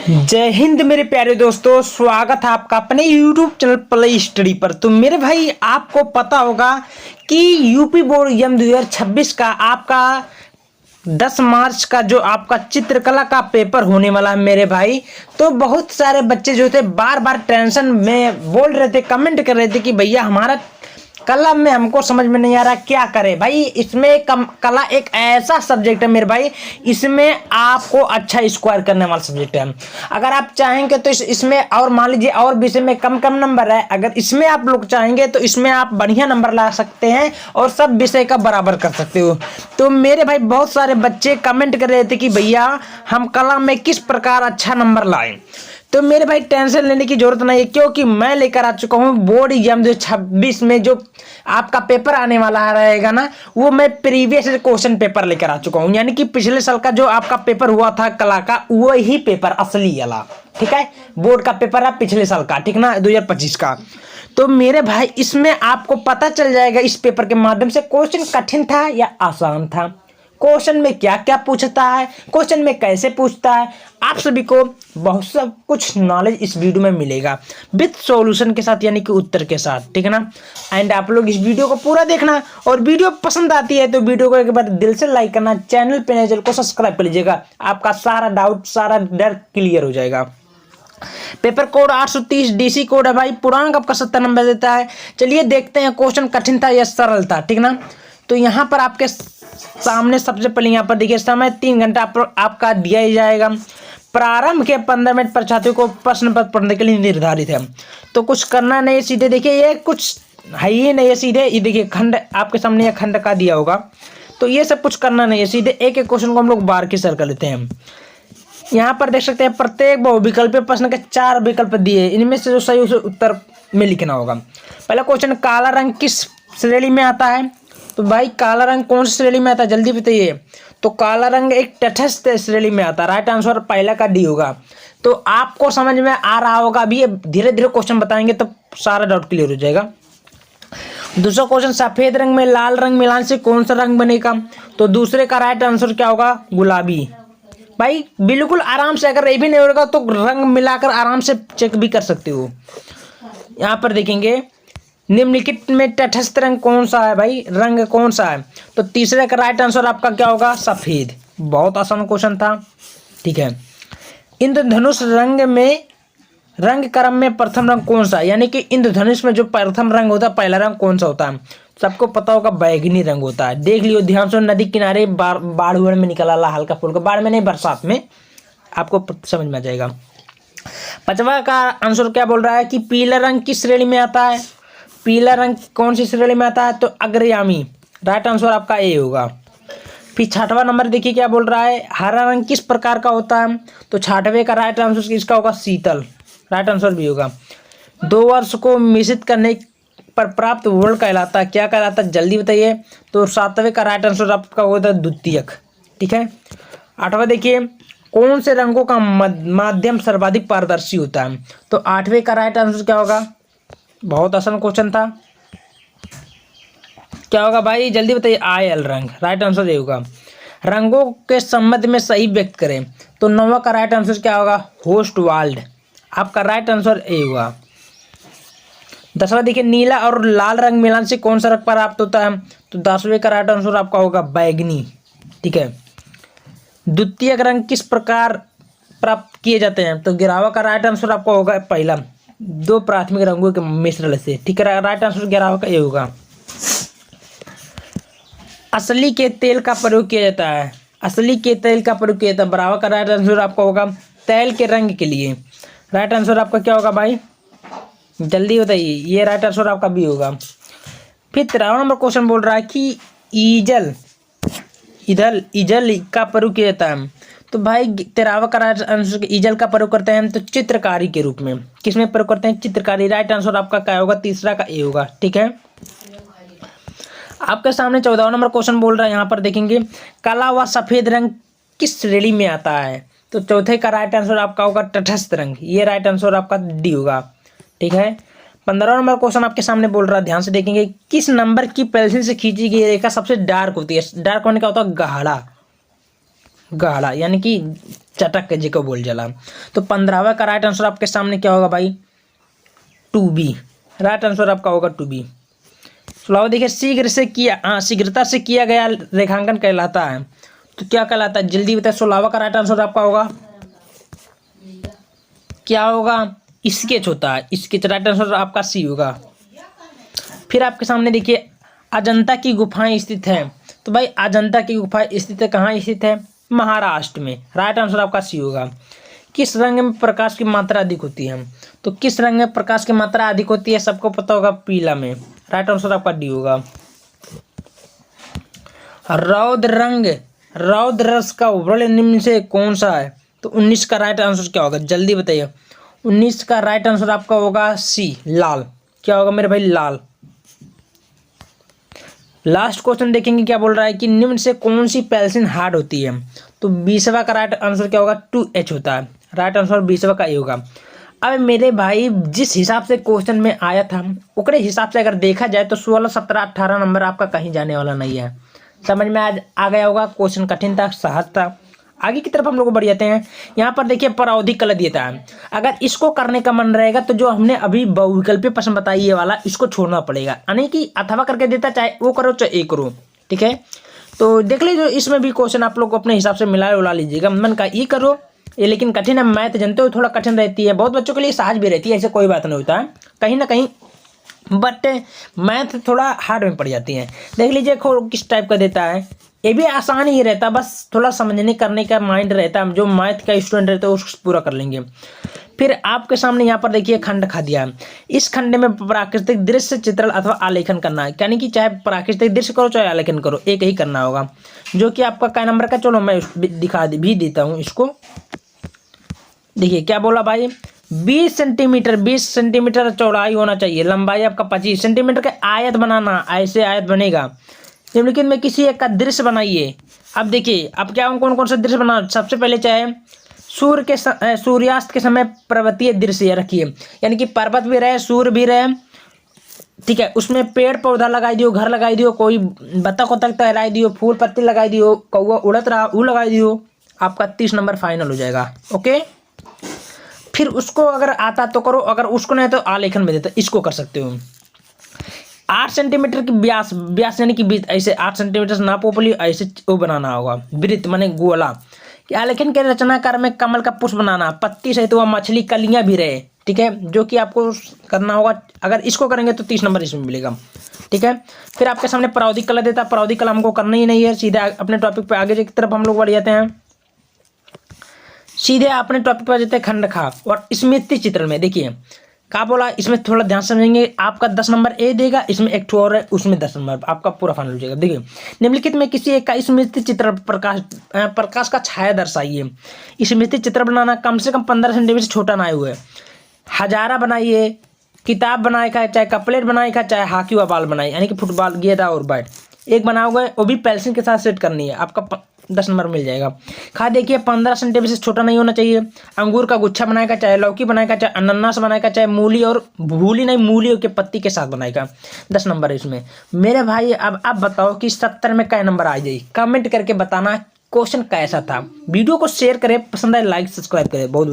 जय हिंद मेरे प्यारे दोस्तों, स्वागत है आपका अपने YouTube चैनल प्ले स्टडी पर। तो मेरे भाई आपको पता होगा कि यूपी बोर्ड एग्जाम 2026 का आपका 10 मार्च का जो आपका चित्रकला का पेपर होने वाला है मेरे भाई। तो बहुत सारे बच्चे जो थे बार बार टेंशन में बोल रहे थे, कमेंट कर रहे थे कि भैया हमारा कला में हमको समझ में नहीं आ रहा क्या करें। भाई इसमें कला एक ऐसा सब्जेक्ट है मेरे भाई, इसमें आपको अच्छा स्कोर करने वाला सब्जेक्ट है। अगर आप चाहेंगे तो इसमें और मान लीजिए और विषय में कम कम नंबर है, अगर इसमें आप लोग चाहेंगे तो इसमें आप बढ़िया नंबर ला सकते हैं और सब विषय का बराबर कर सकते हो। तो मेरे भाई बहुत सारे बच्चे कमेंट कर रहे थे कि भैया हम कला में किस प्रकार अच्छा नंबर लाएं। तो मेरे भाई टेंशन लेने की जरूरत नहीं है, क्योंकि मैं लेकर आ चुका हूँ बोर्ड एग्जाम 2026 में जो आपका पेपर आने वाला रहेगा ना, वो मैं प्रीवियस क्वेश्चन पेपर लेकर आ चुका हूँ। यानी कि पिछले साल का जो आपका पेपर हुआ था कला का, वही पेपर असली वाला, ठीक है। बोर्ड का पेपर है पिछले साल का, ठीक ना, 2025 का। तो मेरे भाई इसमें आपको पता चल जाएगा इस पेपर के माध्यम से क्वेश्चन कठिन था या आसान था, क्वेश्चन में क्या क्या पूछता है, क्वेश्चन में कैसे पूछता है। आप सभी को बहुत सब कुछ नॉलेज इस वीडियो में मिलेगा विद सॉल्यूशन के साथ, यानी कि उत्तर के साथ, ठीक है ना। एंड आप लोग इस वीडियो को पूरा देखना, और वीडियो पसंद आती है तो वीडियो को एक बार दिल से लाइक करना, चैनल पे नए चैनल को सब्सक्राइब कर लीजिएगा। आपका सारा डाउट, सारा डर क्लियर हो जाएगा। पेपर कोड 830 डीसी कोड है भाई, पूर्णांक आपका 70 नंबर देता है। चलिए देखते हैं क्वेश्चन कठिन था या सरल था, ठीक ना। तो यहाँ पर आपके सामने सबसे पहले यहाँ पर देखिए समय 3 घंटा आपका दिया ही जाएगा। प्रारंभ के 15 मिनट पर छात्रों को प्रश्न पत्र पढ़ने के लिए निर्धारित है। तो कुछ करना नहीं, सीधे देखिए ये कुछ है ही नहीं है, सीधे ये देखिए खंड आपके सामने ये खंड का दिया होगा। तो ये सब कुछ करना नहीं है, सीधे एक एक क्वेश्चन को हम लोग बार की सर कर लेते हैं। यहाँ पर देख सकते हैं प्रत्येक बहुविकल्पीय प्रश्न के 4 विकल्प दिए, इनमें से जो सही उसे उत्तर में लिखना होगा। पहला क्वेश्चन, काला रंग किस श्रेणी में आता है? तो भाई काला रंग कौन सी श्रेणी में आता है, जल्दी बताइए। तो काला रंग एक तटस्थ श्रेणी में आता है। राइट आंसर पहला का डी होगा। तो आपको समझ में आ रहा होगा, अभी ये धीरे धीरे क्वेश्चन बताएंगे तो सारा डाउट क्लियर हो जाएगा। दूसरा क्वेश्चन, सफेद रंग में लाल रंग मिलान से कौन सा रंग बनेगा? तो दूसरे का राइट आंसर क्या होगा? गुलाबी। भाई बिल्कुल आराम से, अगर ये भी नहीं होगा तो रंग मिलाकर आराम से चेक भी कर सकते हो। यहाँ पर देखेंगे निम्नलिखित में तटस्थ रंग कौन सा है? भाई रंग कौन सा है? तो तीसरे का राइट आंसर आपका क्या होगा? सफेद। बहुत आसान क्वेश्चन था, ठीक है। इंद्रधनुष रंग में रंग क्रम में प्रथम रंग कौन सा है? यानी कि इंद्रधनुष में जो प्रथम रंग होता है, पहला रंग कौन सा होता है? सबको पता होगा बैगनी रंग होता है। देख लियो ध्यान से, नदी किनारे बाढ़ में निकला ला हल्का फुल्का, बाढ़ में नहीं बरसात में, आपको समझ में आ जाएगा। पांचवा का आंसर क्या बोल रहा है कि पीला रंग किस श्रेणी में आता है? पीला रंग कौन सी श्रेणी में आता है? तो अग्रयामी। राइट आंसर आपका ए होगा। फिर 6वां नंबर देखिए क्या बोल रहा है, हरा रंग किस प्रकार का होता है? तो 6वें का राइट आंसर किसका होगा? शीतल। राइट आंसर भी होगा। 2 वर्ष को मिश्रित करने पर प्राप्त वर्ण कहलाता है, क्या कहलाता है, जल्दी बताइए। तो 7वें का राइट आंसर आपका होता है द्वितीयक, ठीक है। 8वां देखिए, कौन से रंगों का माध्यम सर्वाधिक पारदर्शी होता है? तो 8वें का राइट आंसर क्या होगा? बहुत आसान क्वेश्चन था, क्या होगा भाई, जल्दी बताइए। आयल रंग। राइट आंसर ये होगा। रंगों के संबंध में सही व्यक्त करें। तो 9वां का राइट आंसर क्या होगा? Host walled. आपका राइट आंसर ए होगा। 10वां देखिए, नीला और लाल रंग मिलान से कौन सा रंग प्राप्त होता है? तो 10वें का राइट आंसर आपका होगा बैगनी, ठीक है। द्वितीयक रंग किस प्रकार प्राप्त किए जाते हैं? तो 11वां का राइट आंसर आपका होगा पहला, 2 प्राथमिक रंगों के मिश्रण से, ठीक है। राइट आंसर 11वां का ये होगा। असली के तेल का प्रयोग किया जाता है। असली के तेल का प्रयोग किया जाता है। 12वां का राइट आंसर आपका होगा तेल के रंग के लिए। राइट आंसर आपका क्या होगा भाई, जल्दी बताइए। ये राइट आंसर आपका भी होगा। फिर 13वां नंबर क्वेश्चन बोल रहा है कि ईजल का प्रयोग किया जाता है। तो भाई 13वां का राइट आंसर ईजल का प्रयोग करते हैं तो चित्रकारी के रूप में। किसमें प्रयोग करते हैं? चित्रकारी। राइट आंसर आपका क्या होगा? तीसरा का ए होगा, ठीक है। आपके सामने 14वां नंबर क्वेश्चन बोल रहा है, यहाँ पर देखेंगे काला व सफेद रंग किस श्रेणी में आता है? तो चौथे का राइट आंसर आपका होगा तटस्थ रंग। ये राइट आंसर आपका डी होगा, ठीक है। 15वां नंबर क्वेश्चन आपके सामने बोल रहा है, ध्यान से देखेंगे, किस नंबर की पेंसिल से खींची गई रेखा सबसे डार्क होती है? डार्क होने का होता है गाढ़ा, यानी कि चटक के जिको बोल जला। तो 15वां का राइट आंसर आपके सामने क्या होगा भाई, 2B। राइट आंसर आपका होगा 2B। 16वां देखिए, शीघ्रता से किया गया रेखांकन कहलाता है, तो क्या कहलाता है, जल्दी बताए। 16वां का राइट आंसर आपका होगा क्या होगा, स्केच होता है, स्केच। राइट आंसर आपका C होगा। फिर आपके सामने देखिए, अजंता की गुफाएं स्थित है, तो भाई अजंता की गुफाएं स्थित है, कहाँ स्थित है, महाराष्ट्र में। राइट आंसर आपका C होगा। किस रंग में प्रकाश की मात्रा अधिक होती है, तो किस रंग में प्रकाश की मात्रा अधिक होती है, सबको पता होगा, पीला में। राइट आंसर आपका D होगा। रौद्र रस का वर्ण निम्न से कौन सा है, तो 19 का राइट आंसर क्या होगा, जल्दी बताइए। 19 का राइट आंसर आपका होगा C, लाल। क्या होगा मेरे भाई, लाल। लास्ट क्वेश्चन देखेंगे, क्या बोल रहा है कि निम्न से कौन सी पेंसिल हार्ड होती है, तो 20वां का राइट आंसर क्या होगा, 2H होता है। राइट आंसर 20वां का A होगा। अब मेरे भाई जिस हिसाब से क्वेश्चन में आया था, उकरे हिसाब से अगर देखा जाए तो 16, 17, 18 नंबर आपका कहीं जाने वाला नहीं है। समझ में आज आ गया होगा, क्वेश्चन कठिन था, सहज था। आगे की तरफ हम लोग बढ़ जाते हैं। यहाँ पर देखिए, प्रावधिक कल देता है, अगर इसको करने का मन रहेगा तो जो हमने अभी बहुविकल्पीय प्रश्न बताई ये वाला, इसको छोड़ना पड़ेगा, यानी कि अथवा करके देता, चाहे वो करो चाहे ये करो, ठीक है। तो देख लीजिए, इसमें भी क्वेश्चन आप लोग को अपने हिसाब से मिला उला लीजिएगा, मन का ये करो। ये लेकिन कठिन है, मैथ जानते हो थोड़ा कठिन रहती है, बहुत बच्चों के लिए सहज भी रहती है, ऐसे कोई बात नहीं होता है कहीं ना कहीं, बट मैथ थोड़ा हार्ड में पड़ जाती है। देख लीजिए किस टाइप का देता है, ये भी आसान ही रहता है, बस थोड़ा समझने करने का माइंड रहता है, जो मैथ का स्टूडेंट रहता है उसको पूरा कर लेंगे। फिर आपके सामने यहाँ पर देखिए खंड खा दिया, इस खंड में प्राकृतिक दृश्य चित्रण अथवा आलेखन करना है, यानी कि चाहे प्राकृतिक दृश्य करो चाहे आलेखन करो, एक ही करना होगा, जो कि आपका क्या नंबर का, चलो मैं दिखा भी देता हूँ इसको। देखिए क्या बोला भाई, 20 सेंटीमीटर चौड़ाई होना चाहिए, लंबाई आपका 25 सेंटीमीटर का आयत बनाना, ऐसे आयत बनेगा। निम्नलिखित में किसी एक का दृश्य बनाइए। अब देखिए, अब क्या कौन कौन सा दृश्य बना, सबसे पहले चाहे सूर्यास्त के समय पर्वतीय दृश्य रखिए, यानी कि पर्वत भी रहे, सूर्य भी रहे, ठीक है। उसमें पेड़ पौधा लगाई दियो, घर लगाई दियो, कोई बतख उतक तैराई दियो, फूल पत्ती लगाई दियो, कौवा उड़त रहा वो लगाई दियो, आपका 30 नंबर फाइनल हो जाएगा। ओके, फिर उसको अगर आता तो करो, अगर उसको नहीं तो आलेखन में देता, इसको कर सकते हो। 8 सेंटीमीटर की व्यास यानी कि बीच, ऐसे 8 सेंटीमीटर नापो पली, ऐसे वो बनाना होगा, वृत्त माने गोला। आलेखन के रचनाकार में कमल का पुष्प बनाना, पत्ती सहित वह मछली कलियां भी रहे, ठीक है, जो कि आपको करना होगा। अगर इसको करेंगे तो 30 नंबर इसमें मिलेगा, ठीक है। फिर आपके सामने प्रावधिक कला देता है, प्रावधिक कला हमको करना ही नहीं है, सीधा अपने टॉपिक पे आगे की तरफ हम लोग बढ़ जाते हैं। सीधे अपने टॉपिक पर जाते हैं, खंड खा और स्मृति चित्र में। देखिए क्या बोला, इसमें थोड़ा ध्यान समझेंगे, आपका 10 नंबर ए देगा, इसमें एक और है उसमें 10 नंबर, आपका पूरा फाइनल हो जाएगा। देखिए, निम्नलिखित में किसी एक का स्मृति चित्र प्रकाश का छाया दर्शाइए। स्मृति चित्र बनाना कम से कम 15 सेंटीमीटर से छोटा ना हुए, हजारा बनाइए, किताब बनाए का, चाहे कपलेट बनाए का, चाहे हॉकी व बॉल बनाए, यानी कि फुटबॉल, गेंदा और बैट, एक बनाओगे वो भी पेंसिल के साथ सेट करनी है, आपका 10 नंबर मिल जाएगा। खा देखिए 15 सेंटीमीटर से छोटा नहीं होना चाहिए। अंगूर का गुच्छा बनाएगा, चाहे लौकी बनाएगा, चाहे अनानास बनाएगा, चाहे मूली और मूली के पत्ती के साथ बनाएगा, 10 नंबर इसमें। मेरे भाई अब आप बताओ कि 70 में क्या नंबर आ जाए, कमेंट करके बताना क्वेश्चन कैसा था। वीडियो को शेयर करें, पसंद आए लाइक सब्सक्राइब करें। बहुत